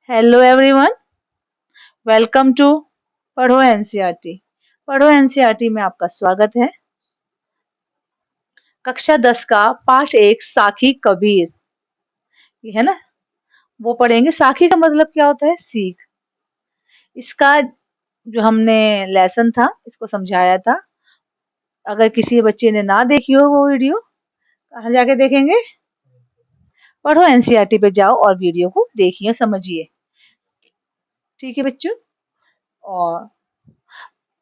Hello everyone, welcome to पढ़ो NCERT. पढ़ो NCERT में आपका स्वागत है। कक्षा 10 का पाठ 1 साखी कबीर, ये है ना, वो पढ़ेंगे। साखी का मतलब क्या होता है? सीख। इसका जो हमने लेसन था, इसको समझाया था। अगर किसी बच्चे ने ना देखी हो वो वीडियो, कहाँ जाके देखेंगे? पढ़ो एनसीईआरटी पे जाओ और वीडियो को देखिए, समझिए। ठीक है बच्चों। और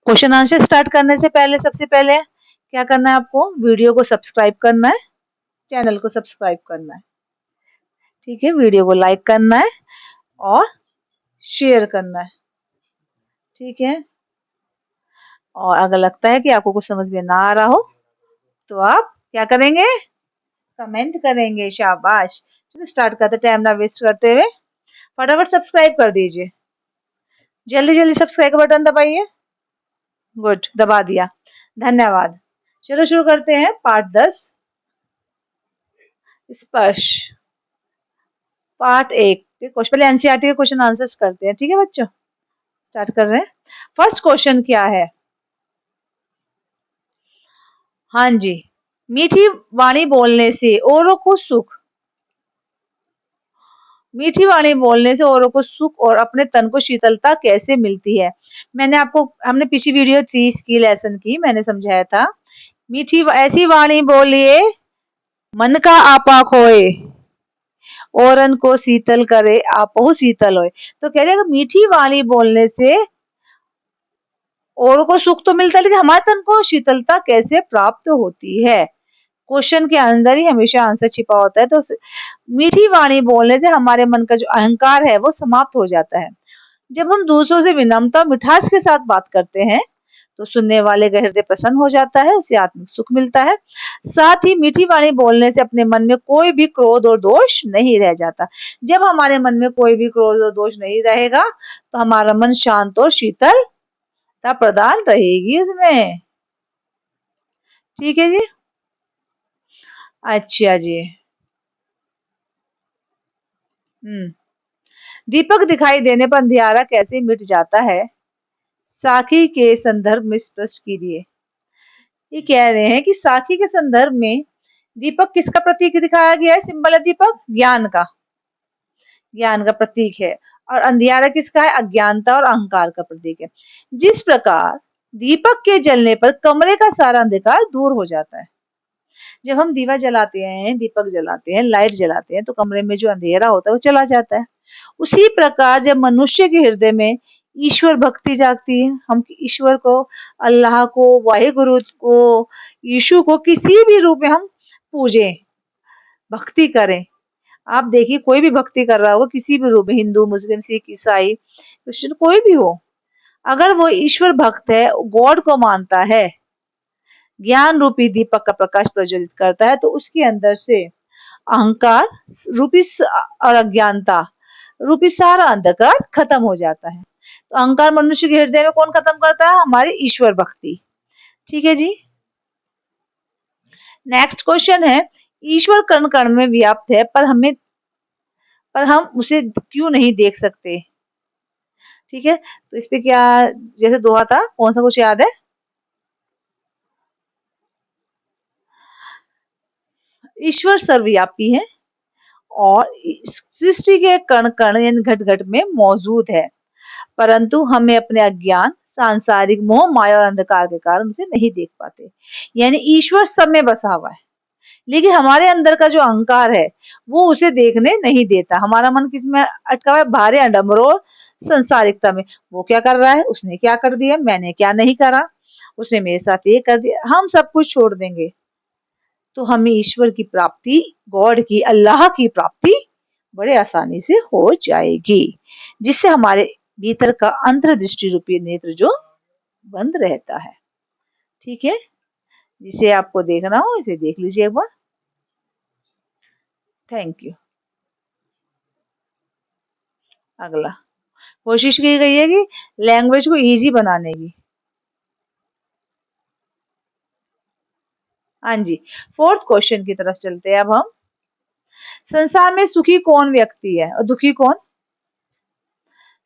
क्वेश्चन आंसर स्टार्ट करने से पहले सबसे पहले क्या करना है? आपको वीडियो को सब्सक्राइब करना है, चैनल को सब्सक्राइब करना है। ठीक है, वीडियो को लाइक करना है और शेयर करना है। ठीक है। और अगर लगता है कि आपको कुछ समझ में ना आ रहा हो तो आप क्या करेंगे? कमेंट करेंगे। शाबाश। चलिए स्टार्ट करते, टाइम ना वेस्ट करते हुए फटाफट सब्सक्राइब कर दीजिए। जल्दी जल्दी सब्सक्राइब का बटन दबाइए। गुड, दबा दिया, धन्यवाद। चलो शुरू करते हैं। पार्ट 10 स्पर्श, पार्ट 1 के क्वेश्चन। पहले एनसीईआरटी के क्वेश्चन आंसर्स करते हैं। ठीक है बच्चों, स्टार्ट कर रहे हैं। फर्स्ट क्वेश्चन क्या है? हाँ जी, मीठी वाणी बोलने से औरों को सुख। मीठी वाणी बोलने से औरों को सुख और अपने तन को शीतलता कैसे मिलती है? हमने पिछली वीडियो 30 की लेसन की, मैंने समझाया था। मीठी ऐसी वाणी बोलिए मन का आपा खोए, औरन को शीतल करे आपहु शीतल होए। तो कह रहे मीठी वाणी बोलने से औरों को सुख तो मिलता है, लेकिन हमारे तन को शीतलता कैसे प्राप्त होती है? क्वेश्चन के अंदर ही हमेशा आंसर छिपा होता है। तो मीठी वाणी बोलने से हमारे मन का जो अहंकार है वो समाप्त हो जाता है। जब हम दूसरों से विनम्रता और मिठास के साथ बात करते हैं तो सुनने वाले का हृदय प्रसन्न हो जाता है, उसे आत्मिक सुख मिलता है। साथ ही मीठी वाणी बोलने से अपने मन में कोई भी क्रोध और दोष नहीं रह जाता। जब हमारे मन में कोई भी क्रोध और दोष नहीं रहेगा तो हमारा मन शांत और शीतलता प्रदान रहेगी उसमें। ठीक है जी। अच्छा जी। दीपक दिखाई देने पर अंधियारा कैसे मिट जाता है? साखी के संदर्भ में स्पष्ट कीजिए। ये कह रहे हैं कि साखी के संदर्भ में दीपक किसका प्रतीक दिखाया गया है? सिंबल है दीपक ज्ञान का, ज्ञान का प्रतीक है। और अंधियारा किसका है? अज्ञानता और अहंकार का प्रतीक है। जिस प्रकार दीपक के जलने पर कमरे का सारा अंधकार दूर हो जाता है। जब हम दीवा जलाते हैं, दीपक जलाते हैं, लाइट जलाते हैं तो कमरे में जो अंधेरा होता है वो चला जाता है। उसी प्रकार जब मनुष्य के हृदय में ईश्वर भक्ति जागती है, हम ईश्वर को, अल्लाह को, वाहिगुरु को, यीशु को किसी भी रूप में हम पूजें, भक्ति करें। आप देखिए कोई भी भक्ति कर रहा होगा किसी भी रूप में, हिंदू, मुस्लिम, सिख, ईसाई, क्रिश्चियन, कोई भी हो, अगर वो ईश्वर भक्त है, गॉड को मानता है, ज्ञान रूपी दीपक का प्रकाश प्रज्वलित करता है तो उसके अंदर से अहंकार रूपी और अज्ञानता रूपी सारा अंधकार खत्म हो जाता है। तो अहंकार मनुष्य के हृदय में कौन खत्म करता है? हमारी ईश्वर भक्ति। ठीक है जी। नेक्स्ट क्वेश्चन है, ईश्वर कण कण में व्याप्त है पर हम उसे क्यों नहीं देख सकते? ठीक है, तो इस पे क्या, जैसे दोहा था, कौन सा कुछ याद है? ईश्वर सर्वव्यापी है और सृष्टि के कण कण यानी घट घट में मौजूद है, परंतु हमें अपने अज्ञान, सांसारिक मोह, माया और अंधकार के कारण उसे नहीं देख पाते। यानी ईश्वर सब में बसा हुआ है, लेकिन हमारे अंदर का जो अहंकार है वो उसे देखने नहीं देता। हमारा मन किस में अटका हुआ है? भारे अडम्बरों और संसारिकता में। वो क्या कर रहा है, उसने क्या कर दिया, मैंने क्या नहीं करा, उसने मेरे साथ ये कर दिया। हम सब कुछ छोड़ देंगे तो हमें ईश्वर की प्राप्ति, गॉड की, अल्लाह की प्राप्ति बड़े आसानी से हो जाएगी, जिससे हमारे भीतर का अंतर्दृष्टि रूपी नेत्र जो बंद रहता है। ठीक है, जिसे आपको देखना हो इसे देख लीजिए एक बार। Thank you. अगला, कोशिश की गई है कि लैंग्वेज को इजी बनाने की। हाँ जी, फोर्थ क्वेश्चन की तरफ चलते हैं अब हम। संसार में सुखी कौन व्यक्ति है और दुखी कौन?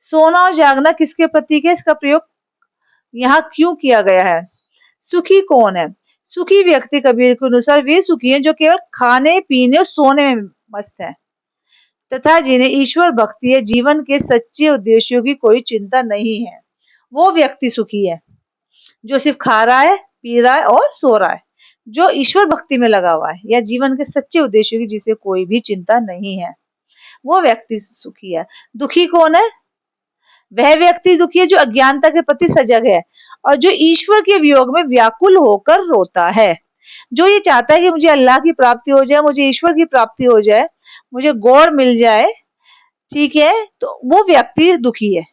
सोना और जागना किसके प्रतीक है? इसका प्रयोग यहाँ क्यों किया गया है? सुखी कौन है? सुखी व्यक्ति कबीर के अनुसार वे सुखी हैं जो केवल खाने पीने और सोने में मस्त है तथा जिन्हें ईश्वर भक्ति है, जीवन के सच्चे उद्देश्यों की कोई चिंता नहीं है। वो व्यक्ति सुखी है जो सिर्फ खा रहा है, पी रहा है और सो रहा है, जो ईश्वर भक्ति में लगा हुआ है या जीवन के सच्चे उद्देश्यों की जिसे कोई भी चिंता नहीं है, वो व्यक्ति सुखी है। दुखी कौन है? वह व्यक्ति दुखी है जो अज्ञानता के प्रति सजग है और जो ईश्वर के वियोग में व्याकुल होकर रोता है, जो ये चाहता है कि मुझे अल्लाह की प्राप्ति हो जाए, मुझे ईश्वर की प्राप्ति हो जाए, मुझे गौर मिल जाए, ठीक है, तो वो व्यक्ति दुखी है।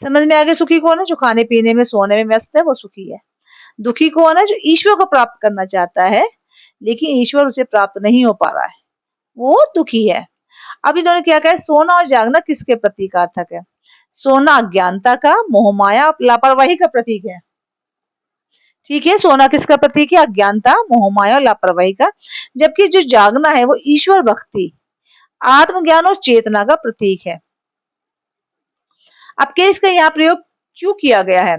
समझ में आ गया? सुखी कौन है? जो खाने पीने में सोने में व्यस्त है, वो सुखी है। दुखी कौन है? जो ईश्वर को प्राप्त करना चाहता है लेकिन ईश्वर उसे प्राप्त नहीं हो पा रहा है, वो दुखी है। अब इन्होंने क्या कहा? सोना और जागना किसके प्रतीकार्थक है? सोना अज्ञानता का, मोहमाया लापरवाही का प्रतीक है। ठीक है, सोना किसका प्रतीक है? अज्ञानता, मोहमाया और लापरवाही का। जबकि जो जागना है वो ईश्वर भक्ति, आत्मज्ञान और चेतना का प्रतीक है। अब क्या इसका यहाँ प्रयोग क्यों किया गया है?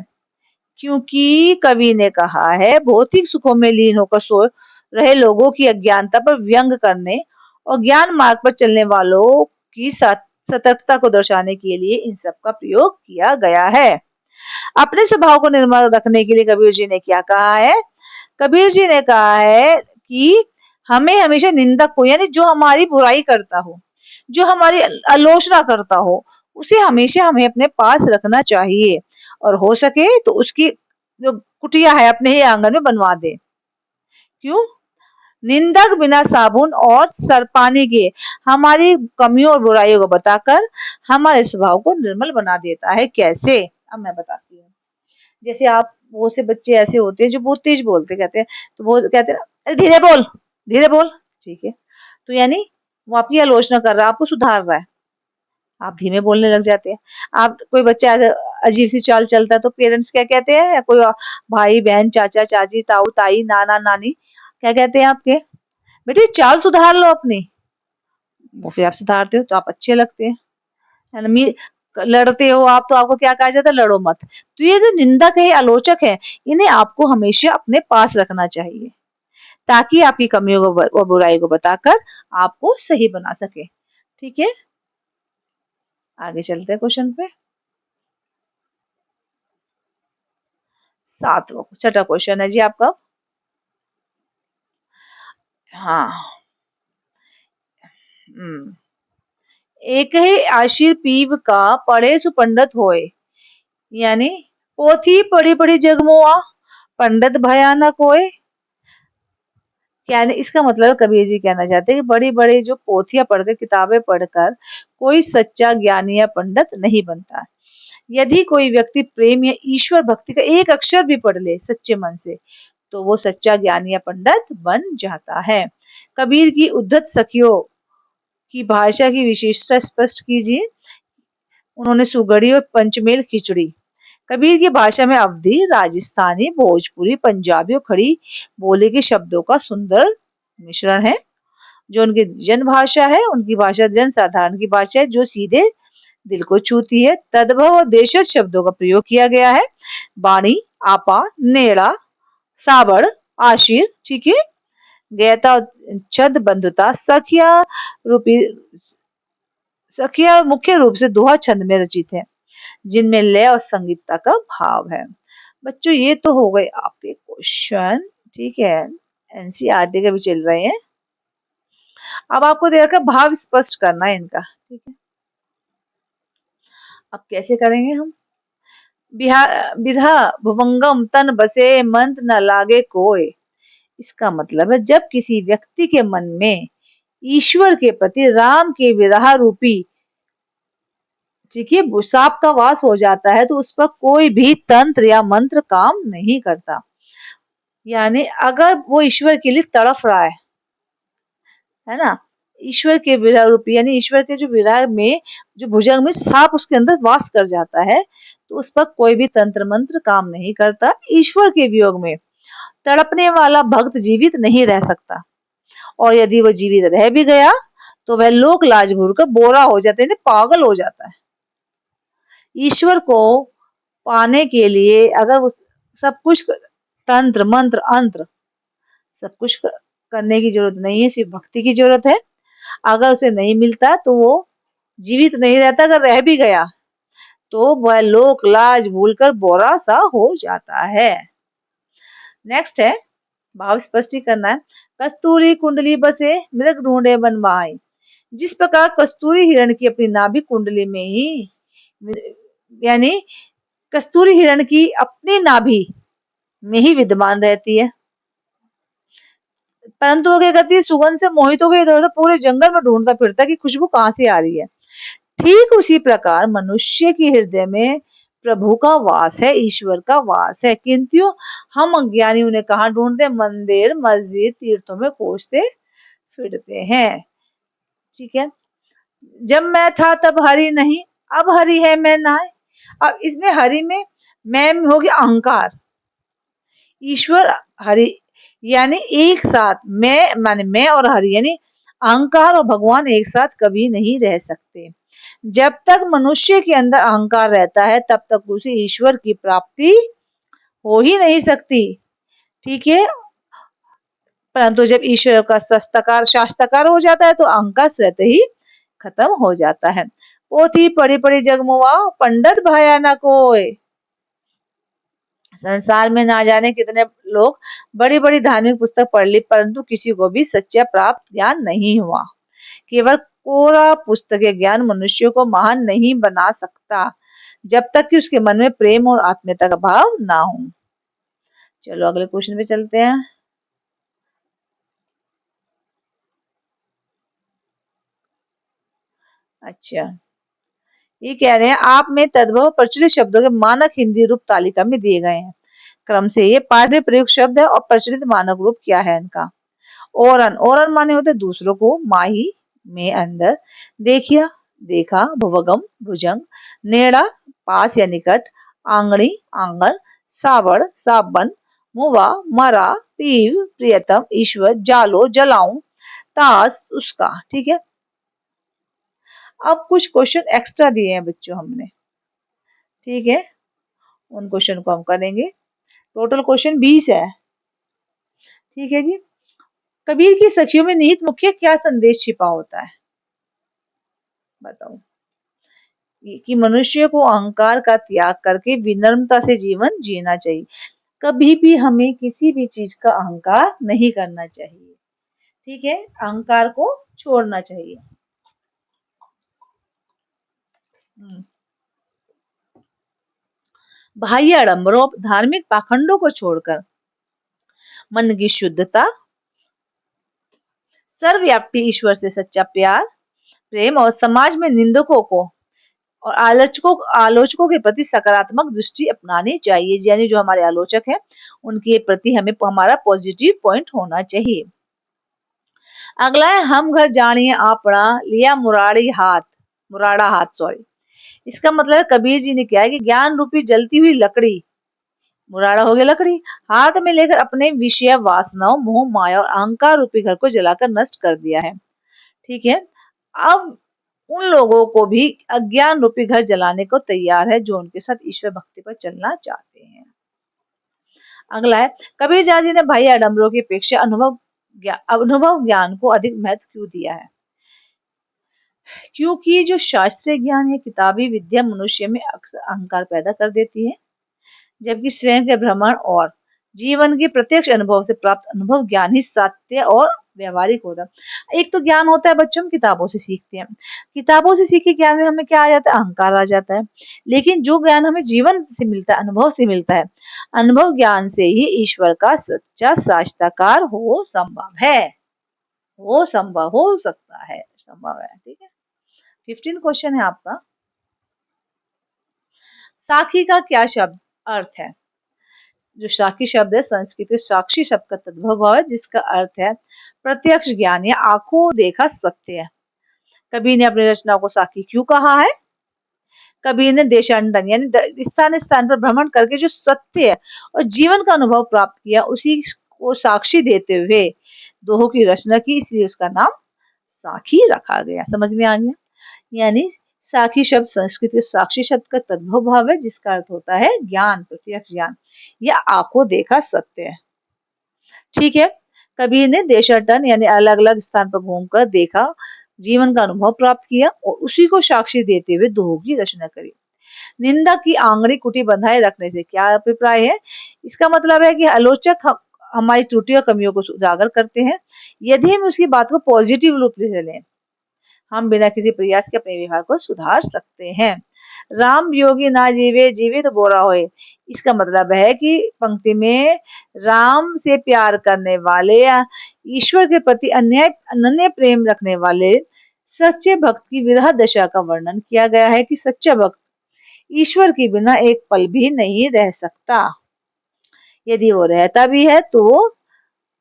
क्योंकि कवि ने कहा है भौतिक सुखों में लीन होकर सो रहे लोगों की अज्ञानता पर व्यंग करने और ज्ञान मार्ग पर चलने वालों की सतर्कता को दर्शाने के लिए इन सब का प्रयोग किया गया है। अपने स्वभाव को निर्मल रखने के लिए कबीर जी ने क्या कहा है? कबीर जी ने कहा है कि हमें हमेशा निंदक को, यानी जो हमारी बुराई करता हो, जो हमारी आलोचना करता हो, उसे हमेशा हमें अपने पास रखना चाहिए और हो सके तो उसकी जो कुटिया है अपने ही आंगन में बनवा दे। क्यों? निंदक बिना साबुन और सरपानी के हमारी कमियों और बुराइयों को बताकर हमारे स्वभाव को निर्मल बना देता है। कैसे? अब मैं बताती हूँ। जैसे आप बहुत से बच्चे ऐसे होते हैं जो बहुत तेज बोलते कहते हैं, तो वो कहते हैं अरे धीरे बोल, धीरे बोल, ठीक है, तो यानी वो आपकी आलोचना कर रहा है, आपको सुधार रहा है, आप धीमे बोलने लग जाते हैं। आप कोई बच्चा अजीब सी चाल चलता है तो पेरेंट्स क्या कहते हैं? कोई भाई बहन, चाचा चाची, ताऊ ताई, नाना नानी क्या कहते हैं आपके? बेटे चाल सुधार लो अपनी। वो फिर आप सुधारते हो तो आप अच्छे लगते हैं, है ना? लड़ते हो आप तो आपको क्या कहा जाता है? लड़ो मत। तो ये जो निंदक है, आलोचक है, इन्हें आपको हमेशा अपने पास रखना चाहिए ताकि आपकी कमियों व बुराई को बताकर आपको सही बना सके। ठीक है, आगे चलते हैं क्वेश्चन पे। छठा क्वेश्चन है जी आपका। हाँ, एक ही आशीर पीव का पढ़े सु पंडित होए, यानी पोथी पढ़ी पढ़ी जगमुआ पंडित भयानक होए। यानी इसका मतलब कबीर जी कहना चाहते हैं कि बड़ी बड़ी जो पोथियां पढ़कर, किताबें पढ़कर कोई सच्चा ज्ञानी या पंडित नहीं बनता। यदि कोई व्यक्ति प्रेम या ईश्वर भक्ति का एक अक्षर भी पढ़ ले सच्चे मन से तो वो सच्चा ज्ञानी या पंडित बन जाता है। कबीर की उद्धत सखियों की भाषा की विशेषता स्पष्ट कीजिए। उन्होंने सुगड़ी और पंचमेल खिचड़ी। कबीर की भाषा में अवधी, राजस्थानी, भोजपुरी, पंजाबी और खड़ी बोली के शब्दों का सुंदर मिश्रण है। जो उनकी जन भाषा है, उनकी भाषा जन साधारण की भाषा है जो सीधे दिल को छूती है। तद्भव और देशज शब्दों का प्रयोग किया गया है। बाणी, आपा, नेड़ा, साबड़, आशीर, ठीक है, गयता, छद, बंधुता, रूपी सखिया मुख्य रूप से दोहा छंद में रचित है जिनमें लय और संगीतता का भाव है। बच्चों ये तो हो गए आपके क्वेश्चन, ठीक है, एनसीईआरटी के भी चल रहे हैं। अब आपको दे रखा भाव स्पष्ट करना है इनका, ठीक है। अब कैसे करेंगे हम? बिरहा भुवंगम तन बसे मंत न लागे कोय। इसका मतलब है जब किसी व्यक्ति के मन में ईश्वर के प्रति राम के विरह रूपी, ठीक है, सांप का वास हो जाता है तो उस पर कोई भी तंत्र या मंत्र काम नहीं करता। यानी अगर वो ईश्वर के लिए तड़फ रहा है ना, ईश्वर के विरह रूपी, यानी ईश्वर के जो विरह में जो भुजंग में सांप उसके अंदर वास कर जाता है तो उस पर कोई भी तंत्र मंत्र काम नहीं करता। ईश्वर के वियोग में तड़पने वाला भक्त जीवित नहीं रह सकता और यदि वो जीवित रह भी गया तो वह लोक लाज भूलकर बोरा हो जाता है, पागल हो जाता है। ईश्वर को पाने के लिए अगर वो सब कुछ तंत्र मंत्र अंत्र सब कुछ करने की जरूरत नहीं है, सिर्फ भक्ति की जरूरत है। अगर उसे नहीं मिलता तो वो जीवित नहीं रहता, अगर रह भी गया तो वह लोक लाज भूलकर बोरा सा हो जाता है। नेक्स्ट है भाव स्पष्टीकरण है। कस्तूरी कुंडली बसे मृग ढूंढे बनवाए। जिस प्रकार कस्तूरी हिरण की अपनी नाभि कुंडली में ही, यानी कस्तूरी हिरण की अपनी नाभि में ही विद्यमान रहती है, परंतु वो क्या करती है, सुगंध से मोहित होकर इधर उधर पूरे जंगल में ढूंढता फिरता कि खुशबू कहां से आ रही है। ठीक उसी प्रकार मनुष्य के हृदय में प्रभु का वास है, ईश्वर का वास है, किंतु हम अज्ञानी उन्हें कहाँ ढूंढते, मंदिर मस्जिद तीर्थों में खोजते फिरते हैं। ठीक है, जब मैं था तब हरि नहीं, अब हरि है मैं नाय। अब इसमें हरि में मैं हो गया अहंकार, ईश्वर हरि यानी एक साथ, मैं माने मैं और हरि यानी अहंकार और भगवान एक साथ कभी नहीं रह सकते। जब तक मनुष्य के अंदर अहंकार रहता है तब तक उसे ईश्वर की प्राप्ति हो ही नहीं सकती। ठीक है, परंतु जब ईश्वर का शास्त्रकार हो जाता है तो अहंकार स्वतः ही खत्म हो जाता है। पोथी पढ़ी पढ़ी जगमुआ पंडित भाया ना कोई। संसार में ना जाने कितने लोग बड़ी बड़ी धार्मिक पुस्तक पढ़ ली, परंतु किसी को भी सच्चा प्राप्त ज्ञान नहीं हुआ। केवल कोरा पुस्तकीय ज्ञान मनुष्य को महान नहीं बना सकता जब तक कि उसके मन में प्रेम और आत्मीयता का भाव ना हो। चलो अगले क्वेश्चन पे चलते हैं। अच्छा, ये कह रहे हैं आप में तद्भव प्रचलित शब्दों के मानक हिंदी रूप तालिका में दिए गए हैं क्रम से। ये पाठ्य प्रयुक्त शब्द है और प्रचलित मानक रूप क्या है इनका। ओरन, ओरन माने होते दूसरों को, माही में अंदर, देखिया देखा, भुवगम भुजंग, नेड़ा पास या निकट, आंगड़ी आंगन, सावड़ साबन, मुवा मरा, पीव प्रियतम, ईश्वर जालो जलाऊं, तास उसका। ठीक है, अब कुछ क्वेश्चन एक्स्ट्रा दिए हैं बच्चों हमने। ठीक है, उन क्वेश्चन को हम करेंगे। टोटल क्वेश्चन 20 है। ठीक है जी, कबीर की सखियों में निहित मुख्य क्या संदेश छिपा होता है, बताओ। कि मनुष्य को अहंकार का त्याग करके विनम्रता से जीवन जीना चाहिए। कभी भी हमें किसी भी चीज का अहंकार नहीं करना चाहिए। ठीक है, अहंकार को छोड़ना चाहिए। बाह्य आडंबरों धार्मिक पाखंडों को छोड़कर मन की शुद्धता, सर्वव्यापी ईश्वर से सच्चा प्यार प्रेम और समाज में निंदकों को और आलोचकों के प्रति सकारात्मक दृष्टि अपनानी चाहिए। यानी जो हमारे आलोचक हैं उनके प्रति हमें हमारा पॉजिटिव पॉइंट होना चाहिए। अगला है हम घर जानिए आपड़ा लिया मुराड़ा हाथ सॉरी। इसका मतलब है कबीर जी ने क्या है कि ज्ञान रूपी जलती हुई लकड़ी, मुराड़ा हो गया लकड़ी, हाथ में लेकर अपने विषय वासनाओं मोह माया और अहंकार रूपी घर को जलाकर नष्ट कर दिया है। ठीक है, अब उन लोगों को भी अज्ञान रूपी घर जलाने को तैयार है जो उनके साथ ईश्वर भक्ति पर चलना चाहते हैं। अगला है कबीर जी ने भाई आडंबरों की अपेक्षा अनुभव ज्ञान को अधिक महत्व क्यों दिया है। क्योंकि जो शास्त्रीय ज्ञान है, किताबी विद्या मनुष्य में अक्सर अहंकार पैदा कर देती है, जबकि स्वयं के भ्रमण और जीवन के प्रत्यक्ष अनुभव से प्राप्त अनुभव ज्ञान ही सत्य और व्यवहारिक होता है। एक तो ज्ञान होता है बच्चों हम किताबों से सीखते हैं, किताबों से सीखे ज्ञान में हमें क्या आ जाता है, अहंकार आ जाता है। लेकिन जो ज्ञान हमें जीवन से मिलता है, अनुभव से मिलता है, अनुभव ज्ञान से ही ईश्वर का सच्चा साक्षात्कार हो संभव है, हो संभव हो सकता है, संभव है। ठीक है, 15 क्वेश्चन है आपका। साखी का क्या शब्द अर्थ है। जो साखी शब्द है संस्कृत के साक्षी शब्द का तद्भव है, जिसका अर्थ है प्रत्यक्ष ज्ञान या आंखों देखा सत्य। कबीर ने अपनी रचनाओं को साखी क्यों कहा है। कबीर ने देशांतन यानी स्थान स्थान पर भ्रमण करके जो सत्य और जीवन का अनुभव प्राप्त किया उसी को साक्षी देते हुए दोहों की रचना की, इसलिए उसका नाम साखी रखा गया। समझ में आ गया? यानी साखी शब्द संस्कृत के साक्षी शब्द का तद्भव भाव है, जिसका अर्थ होता है ज्ञान, प्रत्यक्ष ज्ञान या आंखों देखा सत्य। ठीक है। कबीर ने देशाटन यानी अलग अलग स्थान पर घूमकर देखा, जीवन का अनुभव प्राप्त किया और उसी को साक्षी देते हुए दोहों की रचना करी। निंदा की आंगड़ी कुटी बंधाए रखने से क्या अभिप्राय है? इसका मतलब है कि आलोचक हमारी त्रुटि और कमियों को उजागर करते हैं, यदि हम उसकी बात को पॉजिटिव रूप से लें, हम बिना किसी प्रयास के अपने व्यवहार को सुधार सकते हैं। राम योगी ना जीवे, जीवे तो बोरा होए। इसका मतलब है कि पंक्ति में राम से प्यार करने वाले या ईश्वर के प्रति अनन्य प्रेम रखने वाले सच्चे भक्त की विरह दशा का वर्णन किया गया है कि सच्चा भक्त ईश्वर के बिना एक पल भी नहीं रह सकता। यदि वो रहता भी है तो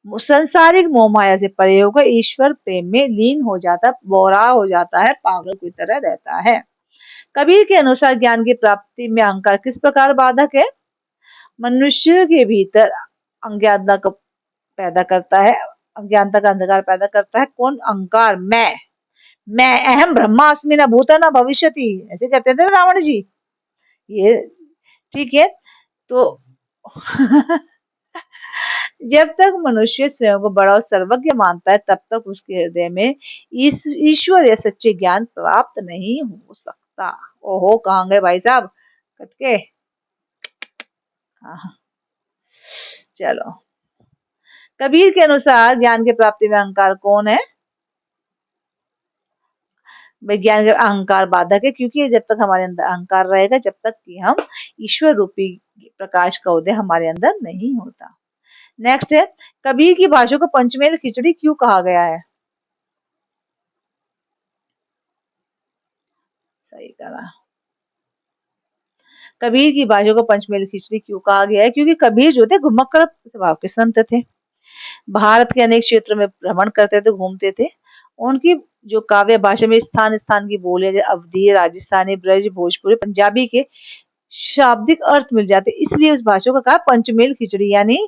संसारिक मोह माया से परे होकर ईश्वर प्रेम में लीन हो जाता, बोरा हो जाता है, पागल की तरह रहता है। कबीर के अनुसार ज्ञान की प्राप्ति में अहंकार किस प्रकार बाधक है? मनुष्य के भीतर अज्ञानता को पैदा करता है, अज्ञानता का अंधकार पैदा करता है। कौन? अहंकार। मैं अहम ब्रह्मास्मि न भूत न भविष्यति, ऐसे कहते थे रावण जी। ये ठीक है। तो जब तक मनुष्य स्वयं को बड़ा और सर्वज्ञ मानता है, तब तक उसके हृदय में ईश्वर या सच्चे ज्ञान प्राप्त नहीं हो सकता। ओहो, कहाँ गए भाई साहब? कटके। हाँ, चलो। कबीर के अनुसार ज्ञान की प्राप्ति में अहंकार कौन है? ज्ञान का अहंकार बाधक है, क्योंकि जब तक हमारे अंदर अहंकार रहेगा, जब तक कि हम ईश्वर रूपी प्रकाश का उदय हमारे अंदर नहीं होता। नेक्स्ट है, कबीर की भाषा को पंचमेल खिचड़ी क्यों कहा गया है? सही करा। कबीर की भाषा को पंचमेल खिचड़ी क्यों कहा गया है? क्योंकि कबीर जो थे घुमक्कड़ स्वभाव के संत थे, भारत के अनेक क्षेत्रों में भ्रमण करते थे, घूमते थे। उनकी जो काव्य भाषा में स्थान स्थान की बोलियां, जैसे अवधी, राजस्थानी, ब्रज, भोजपुरी, पंजाबी के शाब्दिक अर्थ मिल जाते, इसलिए उस भाषा को कहा पंचमेल खिचड़ी। यानी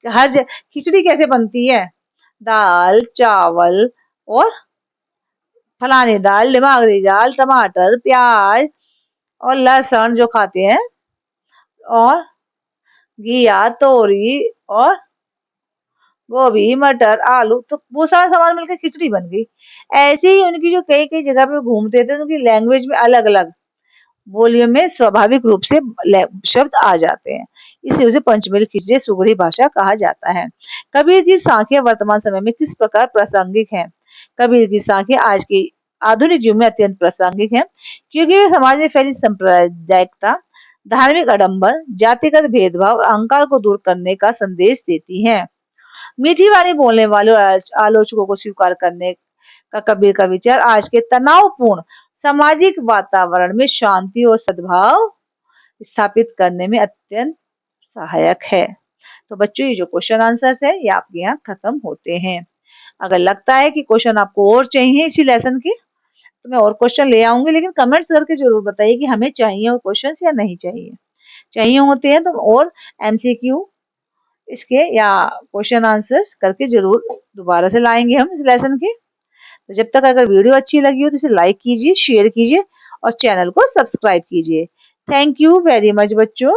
खिचड़ी कैसे बनती है? दाल, चावल और फलानी दाल, दिमागरी दाल, टमाटर, प्याज और लहसुन जो खाते हैं, और घिया, तोरी और गोभी, मटर, आलू, तो वो सारा सामान मिलकर खिचड़ी बन गई। ऐसे ही उनकी जो कई कई जगह पे घूमते थे, उनकी लैंग्वेज में अलग अलग बोलियों में स्वाभाविक रूप से शब्द आ जाते हैं, इससे उसे पंचमेल खिचड़ी सुगढ़ी भाषा कहा जाता है। कबीर की साखियां वर्तमान समय में किस प्रकार प्रासंगिक हैं? कबीर की साखियां आज की आधुनिक युग में अत्यंत प्रासंगिक है, क्योंकि वे समाज में फैली सांप्रदायिकता, धार्मिक आडंबर, जातिगत भेदभाव और अहंकार को दूर करने का संदेश देती हैं। मीठी वाणी बोलने वाले और आलोचकों को स्वीकार करने का कबीर का विचार आज के तनावपूर्ण सामाजिक वातावरण में शांति और सद्भाव स्थापित करने में अत्यंत सहायक है। तो बच्चों, ये जो क्वेश्चन आंसर्स है, ये आपके यहाँ खत्म होते हैं। अगर लगता है कि क्वेश्चन आपको और चाहिए इसी लेसन के, तो मैं और क्वेश्चन ले आऊंगी, लेकिन कमेंट्स करके जरूर बताइए कि हमें चाहिए और क्वेश्चंस या नहीं चाहिए। चाहिए होते हैं तो और एमसीक्यू इसके या क्वेश्चन आंसर्स करके जरूर दोबारा से लाएंगे हम इस लेसन के। तो जब तक अगर वीडियो अच्छी लगी हो तो इसे लाइक कीजिए, शेयर कीजिए और चैनल को सब्सक्राइब कीजिए। थैंक यू वेरी मच बच्चों।